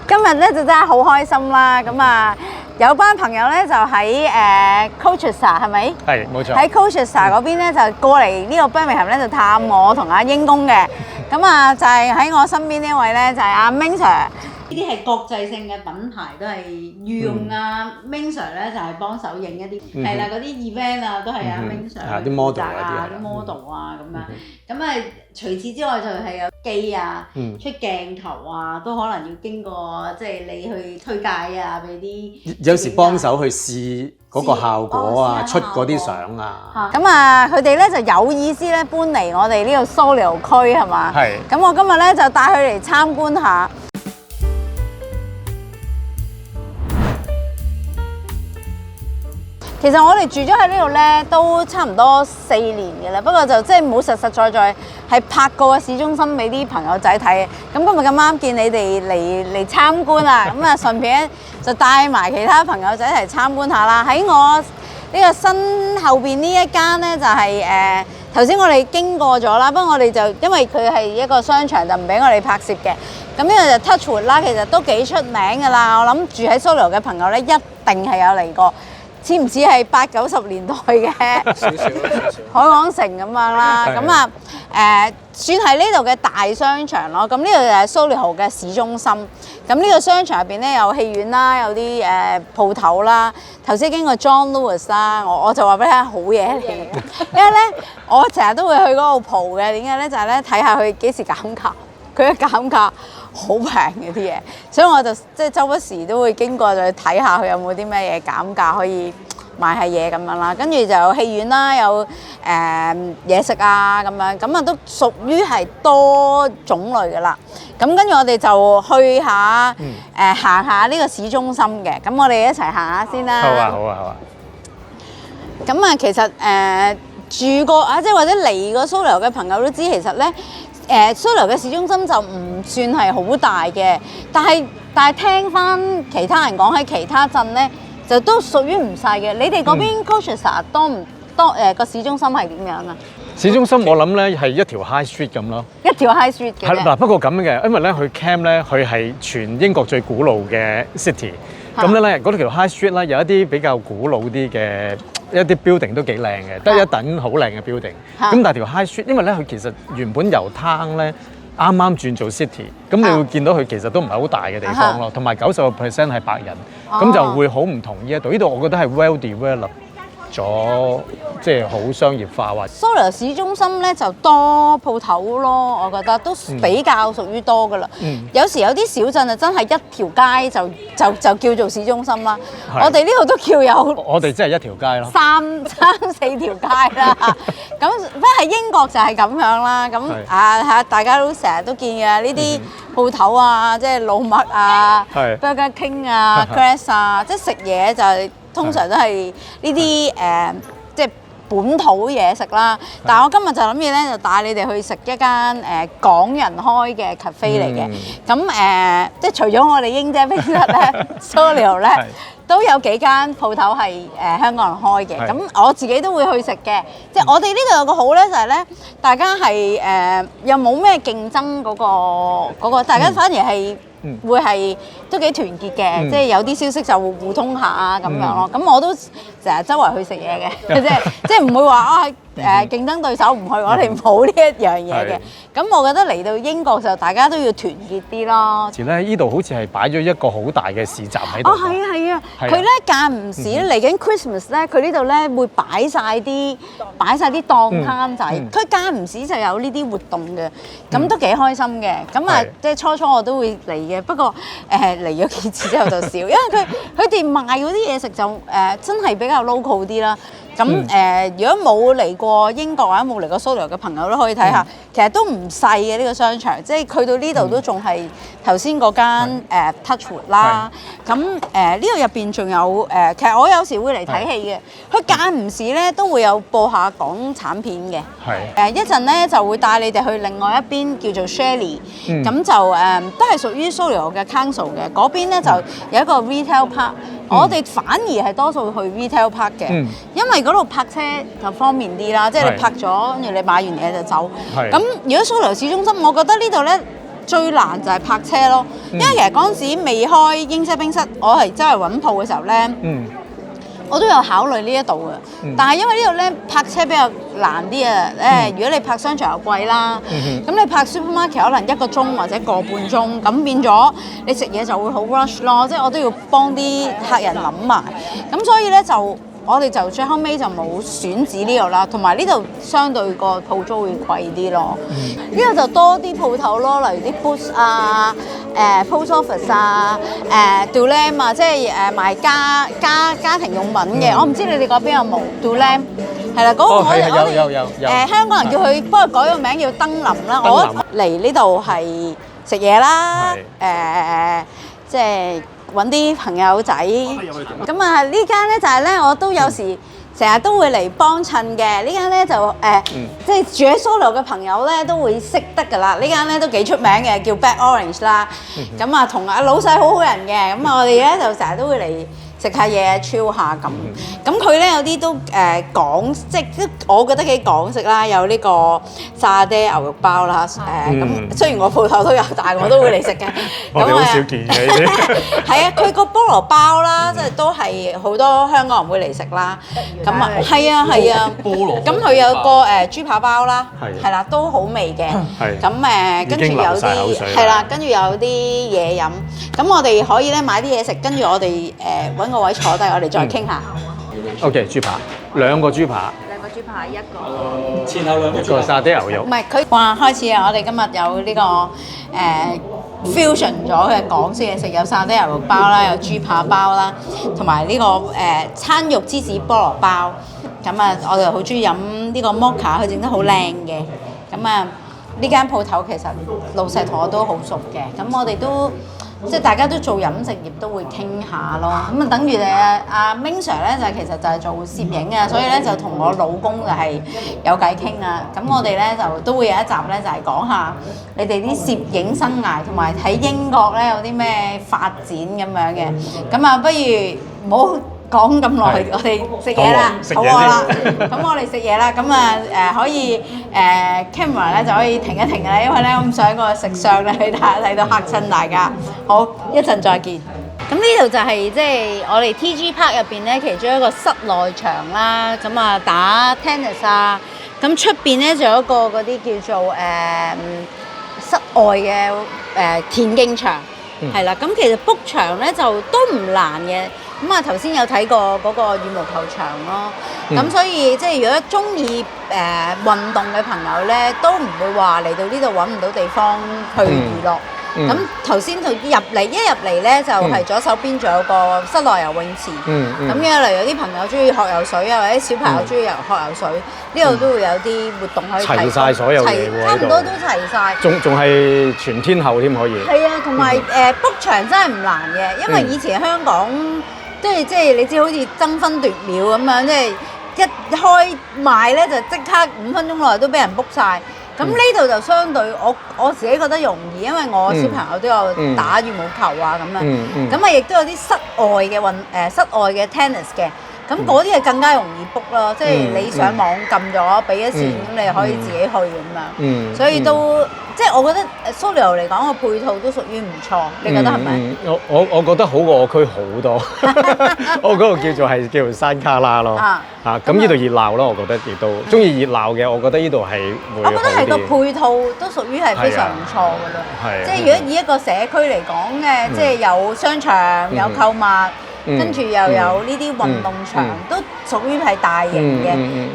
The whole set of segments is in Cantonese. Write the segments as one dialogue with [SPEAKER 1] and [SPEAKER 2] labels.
[SPEAKER 1] 今日咧就真係好開心啦！咁啊，有班朋友咧就喺Colchester 係咪？
[SPEAKER 2] 係冇錯。
[SPEAKER 1] 喺 Colchester 嗰邊咧就過嚟呢個 Birmingham 咧就探我同阿英公嘅。咁啊就係喺我身邊呢位咧就係阿 Ming Sir。呢啲係國際性嘅品牌，都係御用啊 Ming Sir 咧就係幫手影一啲係啦嗰啲 event 啊，都係阿 Ming Sir
[SPEAKER 2] 啲 model
[SPEAKER 1] 啊啲 model 啊咁樣。咁啊除此之外就係有機啊、出鏡頭啊，都可能要經過即係你去推介啊，俾啲
[SPEAKER 2] 有時幫手去試嗰個效果啊，出嗰啲相啊。
[SPEAKER 1] 咁啊，佢哋咧就有意思咧搬嚟我哋呢個蘇寮區係嘛？
[SPEAKER 2] 係。
[SPEAKER 1] 咁我今日咧就帶佢嚟參觀下。其實我哋住咗喺呢度咧，都差唔多4年嘅啦。不過就即係冇實實在在係拍過市中心俾啲朋友仔睇嘅。咁今日咁啱見你哋嚟參觀啊，咁啊順便就帶埋其他朋友仔一齊參觀下啦。喺我呢個身後邊呢一間咧，就係頭先我哋經過咗啦。不過我哋就因為佢係一個商場，就唔俾我哋拍攝嘅。咁呢個就 Touchwood 啦，其實都幾出名㗎啦。我諗住喺蘇寮嘅朋友咧，一定係有嚟過。似唔似係80、90年代嘅
[SPEAKER 2] 少少
[SPEAKER 1] 海港城咁樣啦？咁啊算係呢度嘅大商場咯。咁呢度就係蘇寮嘅市中心。咁呢個商場入邊咧有戲院啦，有啲鋪頭啦。頭先經過 John Lewis 啦，我就話俾你聽好嘢嚟嘅，因為咧我成日都會去嗰度蒲嘅。點解咧？就係咧睇下佢幾時減價，佢嘅減價好平嘅啲嘢，所以我就即係周不時都會經過就去睇下佢有冇啲咩嘢減價可以買下嘢咁樣啦。跟住就有戲院啦，有嘢食啊咁樣，咁啊都屬於係多種類嘅啦。咁跟住我哋就去下行下呢個市中心嘅，咁我哋一齊行下先啦。
[SPEAKER 2] 好啊好啊好啊。
[SPEAKER 1] 咁啊其實住過啊，即係或者嚟過蘇寮嘅朋友都知，其實咧。蘇寮嘅市中心就唔算係好大嘅，但係聽翻其他人講喺其他鎮咧，就都屬於唔細嘅。你哋嗰邊 Colchester 多唔多個市中心係點樣啊？
[SPEAKER 2] 市中心我諗咧係一條 High Street 咁咯。
[SPEAKER 1] 一條 High Street 嘅。係
[SPEAKER 2] 嗱，不過咁嘅，因為咧佢 Cam 咧佢係全英國最古老嘅 city，咁咧嗰條 High Street 咧有一啲比較古老啲嘅。一啲 building 都幾靚嘅，得一等好靚嘅 building。咁但係條 High Street，因為咧佢其實原本由 town 咧啱啱轉做 city，咁你會見到佢其實都唔係好大嘅地方咯，同埋90% 係白人，咁就會好唔同呢一度。呢度我覺得係 well developed 咗，即係好商業化或。
[SPEAKER 1] 蘇寮市中心咧就多鋪頭咯，我覺得都比較屬於多噶啦。有時有啲小鎮啊，真係一條街就叫做市中心啦。我哋呢度都叫有。我哋
[SPEAKER 2] 真係一條街咯。
[SPEAKER 1] 三四條街啦。咁不過喺英國就係咁樣啦。咁大家都成日都見嘅呢啲鋪頭啊，即係老麥啊、Burger King 啊、Greggs 啊，即係食嘢就係。通常都係呢啲即係本土嘢食啦。但係我今日就諗住咧，就帶你哋去食一間港人開嘅 cafe 嚟嘅。咁即係除咗我哋英姐冰室咧，蘇寮咧都有幾間鋪頭係香港人開嘅。咁我自己都會去食嘅。即係我哋呢度有個好咧，就係咧，大家係又冇咩競爭嗰個，大家反而係。會係都幾團結嘅，即係有啲消息就互通下啊咁樣咯。咁我都成日周圍去食嘢嘅，即係唔會話啊競爭對手唔去，我哋冇呢一樣嘢嘅。咁我覺得嚟到英國就大家都要團結啲咯。
[SPEAKER 2] 時咧，呢度好似係擺咗一個好大嘅市集喺度。
[SPEAKER 1] 哦，係啊係啊，佢咧間唔時嚟緊 Christmas 咧，佢呢度咧會擺晒啲檔攤仔，佢間唔時就有呢啲活動嘅，咁都幾開心嘅。咁啊，即係初我都會嚟嘅，不過嚟咗幾次之後就少，因為佢哋賣嗰啲嘢食就真係比較 local 啲啦。咁如果冇嚟過英國或者冇嚟過蘇寮嘅朋友都可以睇下，其實都唔細嘅呢個商場，即係去到呢度都仲係頭先嗰間Touchwood 啦。咁呢度入邊仲有其實我有時會嚟睇戲嘅，佢間唔時咧都會有播下港產片嘅。一陣咧就會帶你哋去另外一邊叫做 Shelley，咁就都係屬於蘇寮嘅 Council 嘅，嗰邊咧就有一個 retail park。我哋反而係多數去 retail park 嘅，因為嗰度泊車就方便啲啦，即係你泊咗，跟住你買完嘢就走。咁如果蘇寮市中心，我覺得呢度咧最難就係泊車咯，因為其實嗰陣時未開英式冰室，我係周圍揾鋪嘅時候咧。我都有考慮呢一度嘅，但係因為呢度咧泊車比較難啲啊！如果你泊商場又貴啦，咁你泊 supermarket 可能1個鐘或者個半鐘，咁變咗你食嘢就會好 rush 咯，即係我都要幫啲客人諗埋，咁所以咧就。我哋就最後尾就冇選址呢度啦，同埋呢度相對個鋪租會貴啲咯。呢度就多啲鋪頭咯，例如啲 Boots 啊、Post Office 啊、Dulam 啊，即係賣家庭用品嘅。我唔知你哋嗰邊有冇 Dulam？係啦，嗰個我哋香港人叫佢，不過改個名叫登臨啦。我嚟呢度係食嘢啦，即係。揾啲朋友仔，咁啊呢間咧就係咧，我都有時成日都會嚟幫襯嘅。呢間咧就即係住喺蘇樓嘅朋友咧都會識得㗎啦。呢間咧都幾出名嘅，叫 Black Orange 啦。咁啊同阿老細好好人嘅，咁我哋咧就成日都會嚟食下嘢 chill 下咁。咁佢咧有啲都港，即係我覺得幾港式啦。有呢個沙爹牛肉包啦，咁雖然我鋪頭都有，但係我都會嚟食嘅。
[SPEAKER 2] 我哋好少見嘅呢啲。
[SPEAKER 1] 係啊，佢個菠蘿包啦，即係都係好多香港人會嚟食啦。咁啊，係啊。菠蘿。咁佢有個豬扒包啦，係啦，都好味嘅。係。咁跟住有啲係啦，跟住有啲嘢飲。咁我哋可以咧買啲嘢食，跟住我哋揾個位坐低，我哋再傾下。
[SPEAKER 2] OK， 豬扒，2個豬扒。
[SPEAKER 1] 2個豬扒1個。
[SPEAKER 2] 前後2個。1個沙爹牛肉。
[SPEAKER 1] 唔係佢話開始啊！我哋今日有呢個fusion 咗嘅港式嘢食，有沙爹牛肉包啦，有豬扒包啦，同埋呢個餐肉芝士菠蘿包。咁啊，我哋好中意飲呢個 mocha，佢整得好靚嘅。咁啊，呢間鋪頭其實老細同我都好熟嘅。咁我哋都即係大家都做飲食業都會傾下咯。咁啊，等於阿 Ming Sir 咧就其實就係做攝影啊，所以咧就同我老公就係有偈傾啊。咁我哋咧就都會有一集咧就係講下你哋啲攝影生涯同埋喺英國咧有啲咩發展咁樣嘅。咁啊，不如唔好講咁耐，我哋食嘢啦，肚餓啦。咁我哋食嘢啦，咁啊可以camera 咧就可以停一停啦，因為咧我唔想個食相咧睇到嚇親大家。好，一陣再見。咁呢度就係即係我哋 TG Park 入邊咧其中一個室內場啦。咁啊打 tennis 啊，咁出邊咧就有一個嗰啲叫做室外嘅田徑場，係啦。咁其實 book 場咧就都唔難嘅。咁啊頭先有睇過嗰個羽毛球場咯，咁所以即係如果中意運動嘅朋友咧，都唔會話嚟到呢度揾唔到地方去娛樂。咁頭先就一入嚟咧就係左手邊仲有個室內游泳池。咁樣例如有啲朋友中意學游水啊，或者小朋友中意學游水，呢度都會有啲活動可以睇。齊曬所有嘢喎，差唔多都齊曬。仲係全天候添可以。係啊，同埋book 場真係唔難嘅，因為以前香港即係你知好似爭分奪秒咁樣，即係一開賣咧就即刻5分鐘內都俾人 book 晒。咁呢度就相對我自己覺得容易，因為我小朋友都有打羽毛球啊咁樣，咁啊亦都有啲室外嘅 tennis 嘅，咁嗰啲係更加容易 book 咯，即係你上網撳咗俾咗錢，咁你可以自己去咁樣，所以都即係我覺得蘇利歐嚟講個配套都屬於唔錯，你覺得係咪？
[SPEAKER 2] 我覺得好過我區好多，我嗰度叫做山卡拉咯，咁呢度熱鬧咯，我覺得亦都中意熱鬧嘅，我覺得呢度係會好啲。我覺得係個配套都屬於係非常唔錯㗎啦，即係如果以一個社區嚟講嘅，即係有商場有購物。跟住又有呢啲運動場，都屬於係大型嘅。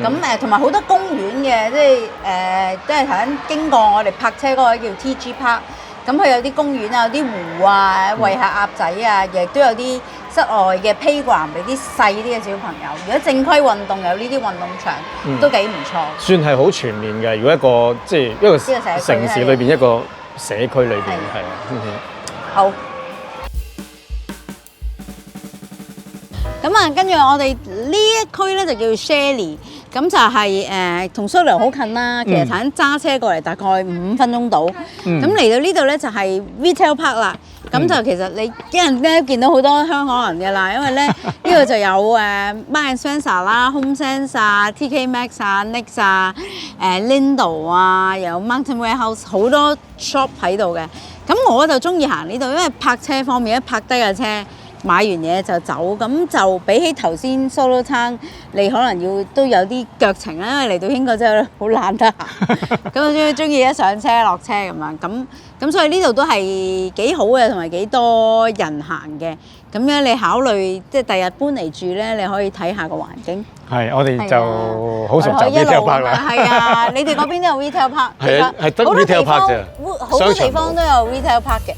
[SPEAKER 2] 咁同埋好多公園嘅，即係都係頭先經過我哋泊車嗰個叫 TG Park。咁佢有啲公園啊，有啲湖啊，餵下鴨仔啊，亦都有啲室外嘅 playground 俾啲細啲嘅小朋友。如果正規運動有呢啲運動場，都幾唔錯。算係好全面嘅。如果一個即係一個城市裏邊一個社區裏邊係好。咁啊，跟住我哋呢一區咧就叫 Shelley， 咁就係同蘇黎好近啦。其實睇揸車過嚟大概5分鐘到。咁嚟到呢度咧就係 Retail Park 啦。咁
[SPEAKER 1] 咁就其實你啲人咧見到好多香港人嘅啦，因為咧呢度就有Marks & Spencer 啦、Home Sense 啊、TK Maxx 啊、NYX 啊、Lindo 啊，又有 Mountain Warehouse 好多 shop 喺度嘅。咁我就中意行呢度，因為泊車方面，一泊低架車。買完嘢就走，咁就比起頭先 Solo Town，你可能都有啲腳程啦，因為嚟到英國真係好懶得行，咁我中意一上車落車咁樣，咁所以呢度都係幾好嘅，同埋幾多人行嘅。咁樣你考慮即係第日搬嚟住咧，你可以睇下個環境。
[SPEAKER 2] 係，我哋就好熟習 retail park 啦。
[SPEAKER 1] 係啊，你哋嗰邊都有 retail park，
[SPEAKER 2] 係啊，係得 retail park 啫。
[SPEAKER 1] 好多地方都有 retail park 嘅。